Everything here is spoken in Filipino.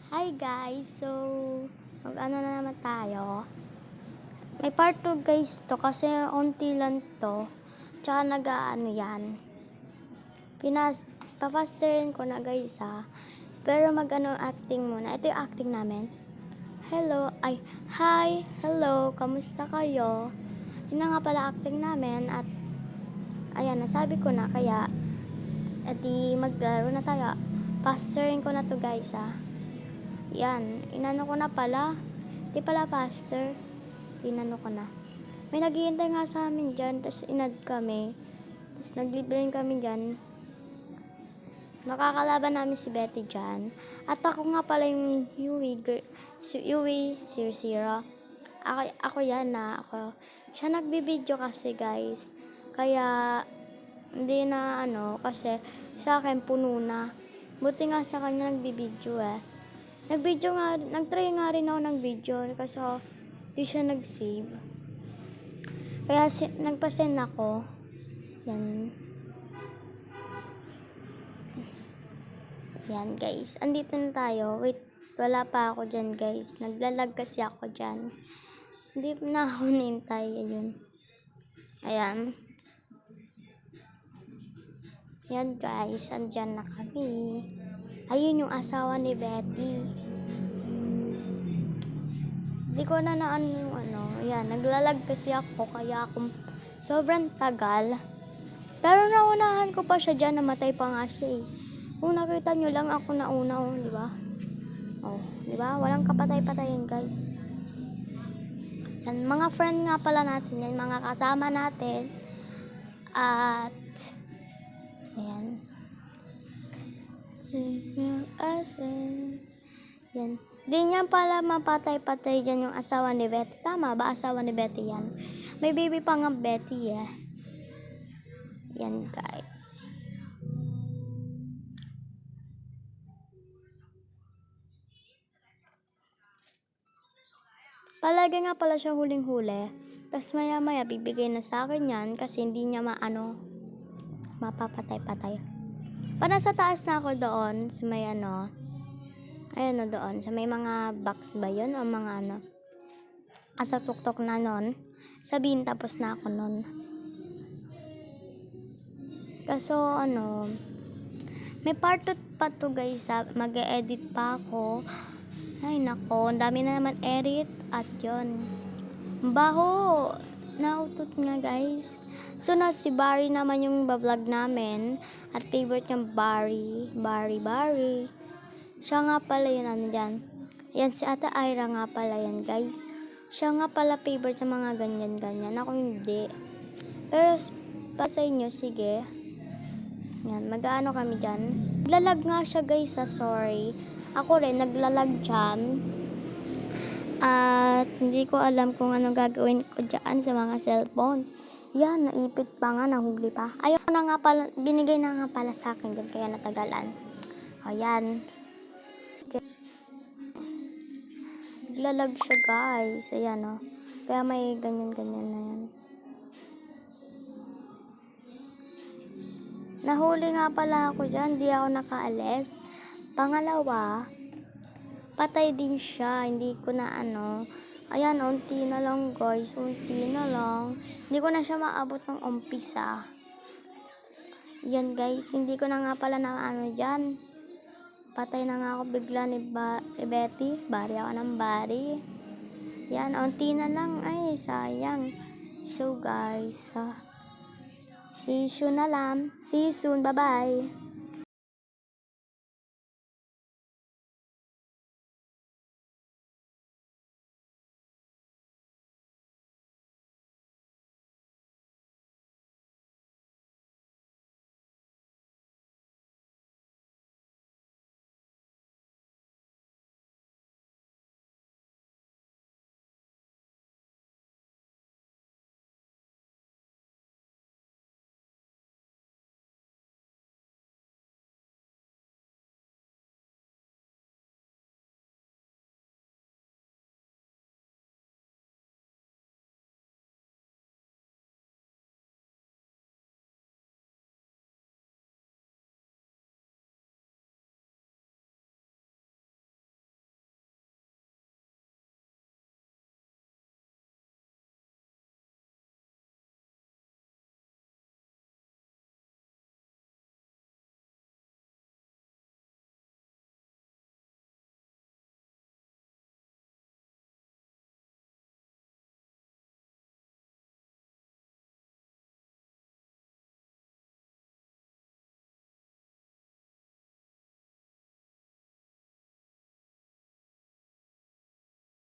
Hi guys! So, mag-ano na naman tayo. May part 2 guys to kasi unti lang to. Tsaka nag-ano yan. Papasterin ko na guys ha. Pero mag-ano acting muna. Ito yung acting namin. Hi! Hello! Kamusta kayo? Yun na nga pala acting namin at ayan, nasabi ko na kaya edi maglaro na tayo. Pasterin ko na to guys ha. Yan, inano ko na pala. Di pala pastor. Inano ko na. May naghihintay nga sa amin dyan. Tapos inad kami. Tapos naglibre kami dyan. Makakalaban namin si Betty dyan. At ako nga pala yung Yui 00. Ako yan na. Ako. Siya nagbibideo kasi guys. Kaya hindi na kasi sa akin puno na. Buti nga sa kanya nagbibideo nag-try nga rin ako ng video kasi di siya nag-save. Kaya nagpa-send ako. Yan. Yan guys. Andito na tayo. Wait, wala pa ako dyan guys. Naglalag kasi ako dyan. Hindi na ako nintay. Ayun. Ayan. Yan guys. Andyan na kami. Ayun yung asawa ni Betty. Hindi ko na yung Ayan, naglalag kasi ako kaya ako sobrang tagal. Pero naunahan ko pa siya dyan, namatay pa nga siya eh. Kung nakita nyo lang ako nauna, di ba? Di ba? Walang kapatay-patayin guys. Yan, mga friend nga pala natin yan, mga kasama natin. At ayan. Yan. Di niya pala mapatay-patay dyan yung asawa ni Betty. Tama ba? Asawa ni Betty yan. May baby pa nga Betty eh. Yan guys. Palagi nga pala siya huling-huli. Tapos maya-maya bibigay na sa akin yan kasi hindi niya mapapatay-patay. Pa nasa taas na ako doon sa may ayan doon. Sa may mga box ba yun? O mga asa tuktok na nun. Sabihin tapos na ako nun. Kaso may part 2 pa to guys. Mag-e-edit pa ako. Ay nako, ang dami na naman edit. At yun. Baho. Nautot nga guys. Sunod si Barry naman yung vlog namin. At favorite niyang Barry. Siya nga pala yun dyan. Yan si Ate Ira nga pala yan guys. Siya nga pala favorite ng mga ganyan. Ako hindi. Pero pa sa inyo, sige. Yan, mag-ano kami dyan. Naglalag nga siya guys sorry. Ako rin, naglalag dyan. At hindi ko alam kung anong gagawin ko dyan sa mga cellphone. Yan, naipit pa nga, nahugli pa. Ayaw na nga pala, binigay na nga pala sa akin dyan, kaya natagalan. O yan. Naglalag siya guys. Ayan Kaya may ganyan-ganyan na yan. Nahuli nga pala ako dyan, di ako nakaalis. Pangalawa, patay din siya. Hindi ko na Ayan, unti na lang guys. Unti na lang. Hindi ko na siya maabot ng umpisa. Yan guys. Hindi ko na nga pala dyan. Patay na nga ako bigla ni Betty. Bari ako ng bari. Yan, unti na lang. Ay, sayang. So guys, see you soon na lang. See you soon. Bye-bye.